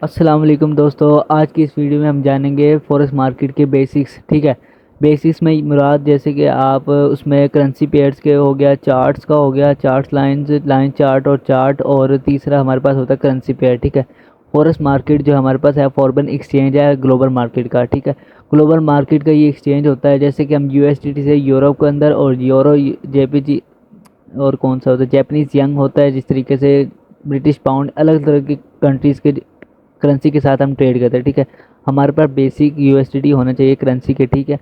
अस्सलाम वालेकुम दोस्तों। आज की इस वीडियो में हम जानेंगे फॉरेक्स मार्केट के बेसिक्स। ठीक है, बेसिक्स में मुराद जैसे कि आप उसमें करेंसी पेयर्स के हो गया, चार्ट्स का हो गया, चार्ट्स लाइंस, लाइन चार्ट और चार्ट, और तीसरा हमारे पास होता है करेंसी पेयर। ठीक है, फॉरेक्स मार्केट जो हमारे पास है फॉरेन एक्सचेंज है ग्लोबल मार्केट का। ठीक है, ग्लोबल मार्केट का ये एक्सचेंज होता है जैसे कि हम यूएसडीटी से यूरोप के अंदर और यूरो जेपीजी और कौन सा होता है जैपनीज यंग होता है, जिस तरीके से ब्रिटिश पाउंड, अलग तरह की कंट्रीज़ के करेंसी के साथ हम ट्रेड करते हैं। ठीक है, हमारे पास बेसिक यूएसडीटी होना चाहिए करेंसी के। ठीक है,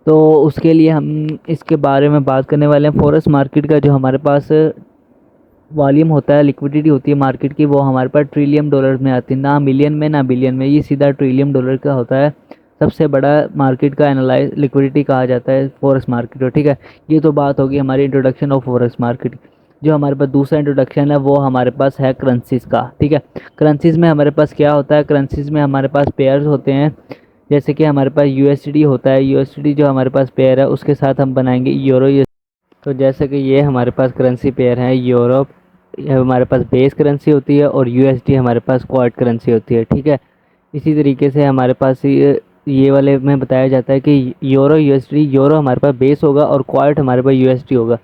तो उसके लिए हम इसके बारे में बात करने वाले हैं। फॉरेक्स मार्केट का जो हमारे पास वॉल्यूम होता है, लिक्विडिटी होती है मार्केट की, वो हमारे पास ट्रिलियन डॉलर में आती है, ना मिलियन में ना बिलियन में, ये सीधा ट्रिलियन डॉलर का होता है। सबसे बड़ा मार्केट का एनालाइज लिक्विडिटी कहा जाता है फॉरेक्स मार्केट को। ठीक है, ये तो बात होगी हमारी इंट्रोडक्शन ऑफ फॉरेक्स मार्केट। जो हमारे पास दूसरा इंट्रोडक्शन है वो हमारे पास है करेंसीज का। ठीक है, करेंसीज में हमारे पास क्या होता है, करेंसीज में हमारे पास पेयर्स होते हैं। जैसे कि हमारे पास यूएसडी होता है, यूएसडी जो हमारे पास पेयर है उसके साथ हम बनाएंगे यूरो। तो जैसे कि ये हमारे पास करेंसी पेयर है यूरोप, ये हमारे पास बेस करेंसी होती है, और यूएसडी हमारे पास क्वाड करेंसी होती है। ठीक है, इसी तरीके से हमारे पास ये वाले में बताया जाता है कि यूरो यूएसडी, यूरो हमारे पास बेस होगा और क्वाड हमारे पास यूएसडी होगा।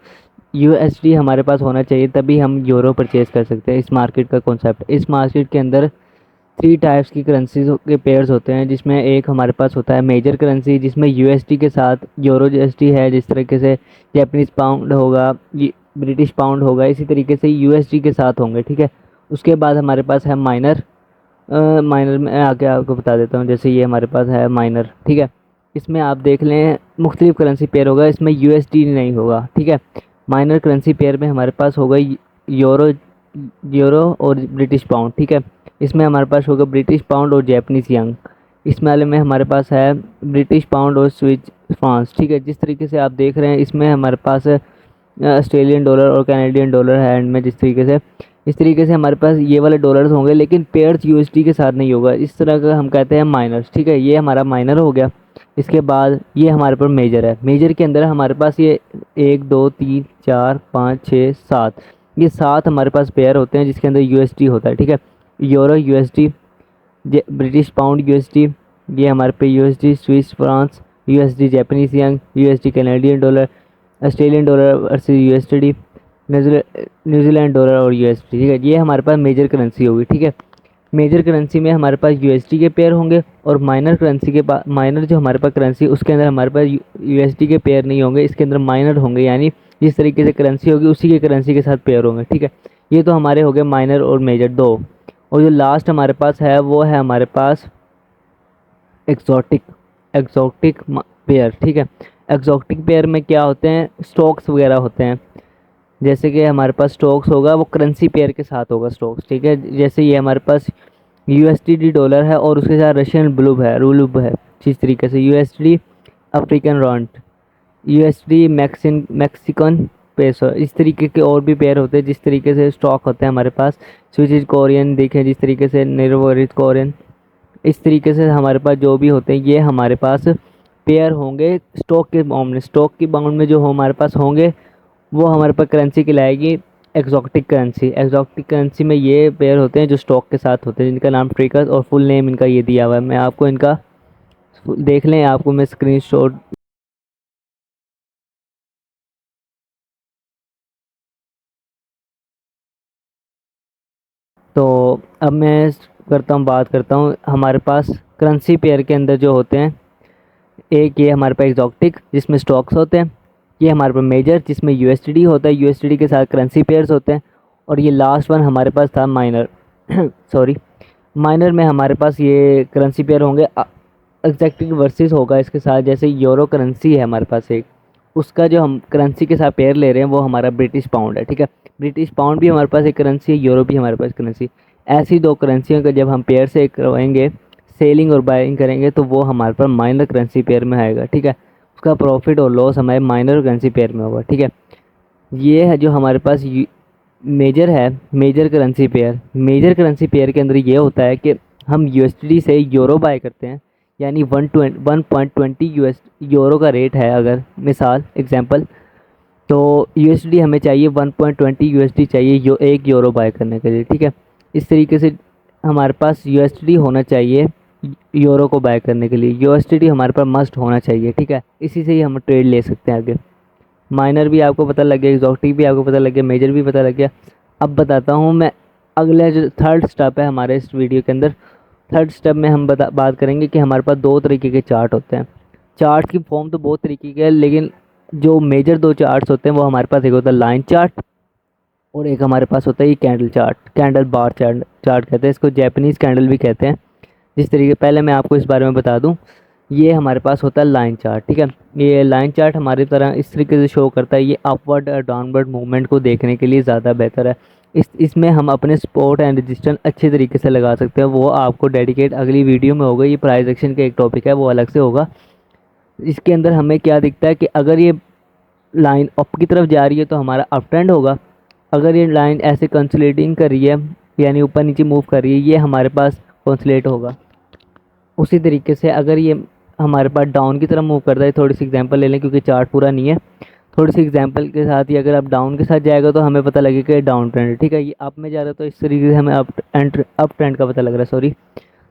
यूएसडी हमारे पास होना चाहिए तभी हम यूरो परचेज कर सकते हैं। इस मार्केट का कॉन्सेप्ट, इस मार्केट के अंदर थ्री टाइप्स की करेंसीज के पेयर्स होते हैं, जिसमें एक हमारे पास होता है मेजर करेंसी, जिसमें यूएसडी के साथ यूरो यूएसडी है, जिस तरीके से जैपनीज पाउंड होगा, ब्रिटिश पाउंड होगा, इसी तरीके से यूएसडी के साथ होंगे। ठीक है, उसके बाद हमारे पास है माइनर। माइनर में आके आपको बता देता हूँ, जैसे ये हमारे पास है माइनर। ठीक है, इसमें आप देख लें मुख्तलिफ करेंसी पेयर होगा, इसमें यूएसडी नहीं होगा। ठीक है, माइनर करेंसी पेयर में हमारे पास होगा यूरो, यूरो और ब्रिटिश पाउंड। ठीक है, इसमें हमारे पास होगा ब्रिटिश पाउंड और जैपनीज यंग। इसमें वाले में हमारे पास है ब्रिटिश पाउंड और स्विच फ्रांस। ठीक है, जिस तरीके से आप देख रहे हैं इसमें हमारे पास ऑस्ट्रेलियन डॉलर और कैनेडियन डॉलर है एंड में, जिस तरीके से इस तरीके से हमारे पास ये वाले डॉलर्स होंगे, लेकिन पेयर्स यूएसडी के साथ नहीं होगा। इस तरह का हम कहते हैं माइनर्स। ठीक है, ये हमारा माइनर हो गया। इसके बाद ये हमारे पास मेजर है। मेजर के अंदर हमारे पास ये 1 2 3 4 5 6 7, ये 7 हमारे पास पेयर होते हैं, जिसके अंदर यूएसडी होता है। ठीक है, euro USD, British pound USD, ये हमारे पे USD Swiss France, USD Japanese young, USD Canadian dollar, Australian dollar versus USD, New Zealand dollar और यूएसडी। ठीक है, ये हमारे पास मेजर करेंसी होगी। ठीक है, मेजर करेंसी में हमारे पास यूएसडी के पेयर होंगे, और माइनर करेंसी के पास, माइनर जो हमारे पास करेंसी उसके अंदर हमारे पास यूएसडी के पेयर नहीं होंगे, इसके अंदर माइनर होंगे, यानी जिस तरीके से करेंसी होगी उसी के करेंसी के साथ पेयर होंगे। ठीक है, ये तो हमारे हो गए माइनर और मेजर दो। और जो लास्ट हमारे पास है वो है हमारे पास एक्सोटिक, एक्सोटिक पेयर। ठीक है, एक्सोटिक पेयर में क्या होते हैं, स्टॉक्स वगैरह होते हैं। जैसे कि हमारे पास स्टॉक्स होगा वो करेंसी पेयर के साथ होगा स्टॉक्स। ठीक है, जैसे ये हमारे पास यूएसडी डॉलर है और उसके साथ रशियन रूबल है, जिस तरीके से USD African rand, USD Mexican peso, इस तरीके के और भी पेयर होते हैं। जिस तरीके से स्टॉक होते हैं हमारे पास स्विच कोरियन देखें, जिस तरीके से निर्वरित कोरियन, इस तरीके से हमारे पास जो भी होते हैं ये हमारे पास पेयर होंगे स्टॉक के बाउंड में। स्टॉक की बाउंड में जो हमारे पास होंगे वो हमारे पास करेंसी कहलाएगी एक्जॉटिक करेंसी। एक्जॉटिक करेंसी में ये पेयर होते हैं जो स्टॉक के साथ होते हैं, जिनका नाम ट्रिकर्स और फुल नेम इनका ये दिया हुआ है। मैं आपको इनका देख लें, आपको मैं स्क्रीनशॉट। तो अब मैं बात करता हूँ हमारे पास करेंसी पेयर के अंदर जो होते हैं। एक ये हमारे पास एक्जॉटिक जिसमें स्टॉक्स होते हैं, ये हमारे पास मेजर जिसमें यूएसडी होता है, यूएसडी के साथ करेंसी पेयर्स होते हैं, और ये लास्ट वन हमारे पास था माइनर। सॉरी, माइनर में हमारे पास ये करेंसी पेयर होंगे, एग्जैक्टिव वर्सेस होगा इसके साथ। जैसे यूरो करेंसी है हमारे पास एक, उसका जो हम करेंसी के साथ पेयर ले रहे हैं वो हमारा ब्रिटिश पाउंड है। ठीक है, ब्रिटिश पाउंड भी हमारे पास एक करेंसी है, यूरो भी हमारे पास करेंसी। ऐसी दो करेंसियों का जब हम पेयर से करवाएंगे, सेलिंग और बाइंग करेंगे, तो वो हमारे पास माइनर करेंसी पेयर में आएगा। ठीक है, उसका प्रॉफिट और लॉस हमारे माइनर करेंसी पेयर में होगा। ठीक है, ये है जो हमारे पास मेजर है, major currency pair. Major currency pair के अंदर ये होता है कि हम यूएसडी से यूरो बाय करते हैं, यानी 1.20 यूरो का रेट है, अगर मिसाल एग्जांपल, तो यूएसडी हमें चाहिए 1.20 यूएसडी चाहिए एक यूरो बाय करने के लिए। ठीक है, इस तरीके से हमारे पास यूएसडी होना चाहिए यूरो को बाय करने के लिए। यूएसडी हमारे पास मस्ट होना चाहिए, ठीक है। इसी से ही हम ट्रेड ले सकते हैं आगे। माइनर भी आपको पता लग गया, एक्सॉटिक भी आपको पता लग गया, मेजर भी पता लग गया। अब बताता हूँ मैं अगला जो थर्ड स्टेप है हमारे इस वीडियो के अंदर। थर्ड स्टेप में हम बात करेंगे कि हमारे पास दो तरीके के चार्ट होते हैं। चार्ट की फॉर्म तो बहुत तरीके के है, लेकिन जो मेजर दो चार्ट्स होते हैं वो हमारे पास एक होता है लाइन चार्ट और एक हमारे पास होता है ये candle chart, candle bar chart chart कहते हैं इसको, जैपनीज़ कैंडल भी कहते हैं। जिस तरीके पहले मैं आपको इस बारे में बता दूं, ये हमारे पास होता है लाइन चार्ट, ठीक है। ये लाइन चार्ट हमारी तरह इस तरीके से शो करता है, ये अपवर्ड और डाउनवर्ड मूवमेंट को देखने के लिए ज़्यादा बेहतर है। इसमें हम अपने सपोर्ट एंड रेजिस्टेंस अच्छे तरीके से लगा सकते हैं। वो आपको डेडिकेट अगली वीडियो में होगा, ये प्राइस एक्शन का एक टॉपिक है वो अलग से होगा। इसके अंदर हमें क्या दिखता है कि अगर ये लाइन अप की तरफ जा रही है तो हमारा अप ट्रेंड होगा। अगर ये लाइन ऐसे कंसोलिडेटिंग कर रही है यानी ऊपर नीचे मूव कर रही है, ये हमारे पास कंसोलिडेट होगा। उसी तरीके से अगर ये हमारे पास डाउन की तरफ मूव करता है, थोड़ी सी एग्जांपल ले लें क्योंकि चार्ट पूरा नहीं है, थोड़ी सी एग्जांपल के साथ ही अगर आप डाउन के साथ जाएगा तो हमें पता लगेगा कि डाउन ट्रेंड है, ठीक है। ये अप में जा रहा है तो इस तरीके से हमें अप ट्रेंड का पता लग रहा है, सॉरी।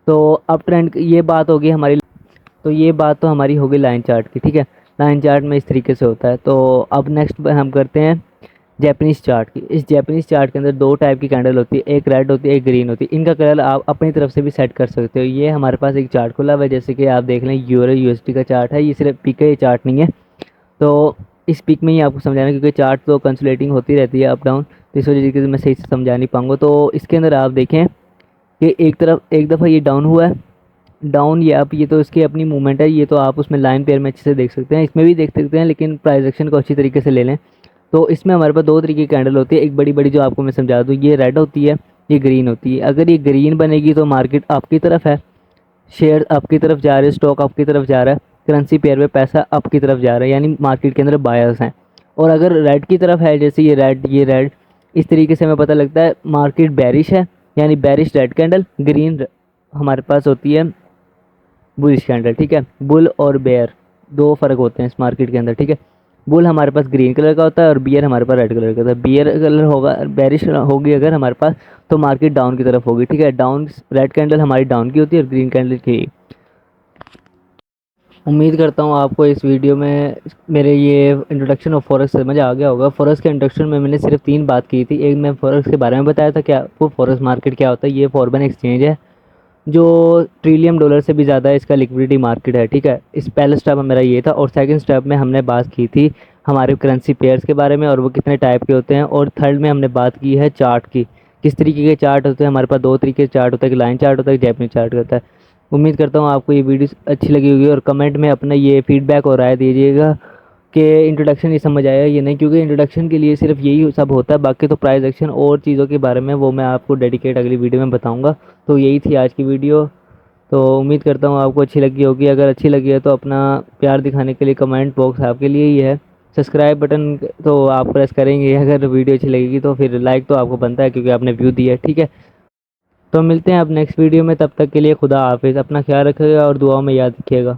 तो अप ट्रेंड ये बात होगी हमारी, तो ये बात तो हमारी होगी लाइन चार्ट की, ठीक है। लाइन चार्ट में इस तरीके से होता है। तो अब नेक्स्ट हम करते हैं जैपनीज़ चार्ट की। इस जैपनीज़ चार्ट के अंदर दो टाइप की कैंडल होती है, एक रेड होती है एक ग्रीन होती है। इनका कलर आप अपनी तरफ से भी सेट कर सकते हो। ये हमारे पास एक चार्ट खुला हुआ है, जैसे कि आप देख लें यूरो यूएसडी का चार्ट है, ये सिर्फ पिक है, ये चार्ट नहीं है। तो इस पिक में ही आपको समझाना, क्योंकि चार्ट तो कंसुलेटिंग होती रहती है अप डाउन, तो इस वजह से मैं सही से समझा नहीं पाऊँगा। तो इसके अंदर आप देखें कि एक दफ़ा ये डाउन हुआ है, डाउन या अप, ये तो इसकी अपनी मूवमेंट है, ये तो आप उसमें लाइन पेयर में अच्छे से देख सकते हैं, इसमें भी देख सकते हैं, लेकिन प्राइस एक्शन को अच्छी तरीके से ले लें। तो इसमें हमारे पास दो तरीके की कैंडल होती है, एक बड़ी बड़ी जो आपको मैं समझा दूँ, ये रेड होती है, ये ग्रीन होती है। अगर ये ग्रीन बनेगी तो मार्केट आपकी तरफ है, शेयर आपकी तरफ जा रहे हैं, स्टॉक आपकी तरफ जा रहा है, करेंसी पेयर में पैसा आपकी तरफ जा रहा है, यानी मार्केट के अंदर बायर्स हैं। और अगर रेड की तरफ है, जैसे ये रेड, इस तरीके से हमें पता लगता है मार्केट बेरिश है, यानी बेरिश रेड कैंडल, ग्रीन हमारे पास होती है बुलिश कैंडल, ठीक है। बुल और बेयर दो फ़र्क होते हैं इस मार्केट के अंदर, ठीक है। बुल हमारे पास ग्रीन कलर का होता है और बियर हमारे पास रेड कलर का होता है। बियर कलर होगा, बेरिश होगी अगर हमारे पास, तो मार्केट डाउन की तरफ होगी, ठीक है। डाउन, रेड कैंडल हमारी डाउन की होती है और ग्रीन कैंडल की। उम्मीद करता हूँ आपको इस वीडियो में मेरे ये इंट्रोडक्शन ऑफ फॉरेक्स समझ आ गया होगा। फॉरेक्स के इंट्रोडक्शन में मैंने सिर्फ 3 बात की थी। एक, मैं फॉरेक्स के बारे में बताया था क्या वो फॉरेक्स मार्केट क्या होता है। ये फॉरेन एक्सचेंज है जो ट्रिलियन डॉलर से भी ज़्यादा इसका लिक्विडिटी मार्केट है, ठीक है। इस पहले स्टेप में मेरा ये था। और सेकंड स्टेप में हमने बात की थी हमारे करेंसी पेयर्स के बारे में और वो कितने टाइप के होते हैं। और थर्ड में हमने बात की है चार्ट की, किस तरीके के चार्ट होते हैं। हमारे पास दो तरीके के चार्ट होता है, एक लाइन चार्ट होता है, एक जैपनीज चार्ट होता है। उम्मीद करता हूँ आपको ये वीडियो अच्छी लगी होगी और कमेंट में अपना ये फीडबैक और राय दीजिएगा कि इंट्रोडक्शन ये समझ आया ये नहीं, क्योंकि इंट्रोडक्शन के लिए सिर्फ यही सब होता है, बाकी तो प्राइस एक्शन और चीज़ों के बारे में वो मैं आपको डेडिकेट अगली वीडियो में बताऊंगा। तो यही थी आज की वीडियो। तो उम्मीद करता हूँ आपको अच्छी लगी होगी। अगर अच्छी लगी है तो अपना प्यार दिखाने के लिए कमेंट बॉक्स आपके लिए ही है। सब्सक्राइब बटन तो आप प्रेस करेंगे, अगर वीडियो अच्छी लगेगी तो फिर लाइक तो आपको बनता है क्योंकि आपने व्यू दिया है, ठीक है। तो मिलते हैं अब नेक्स्ट वीडियो में, तब तक के लिए खुदा हाफिज़, अपना ख्याल रखिएगा और दुआओं में याद रखिएगा।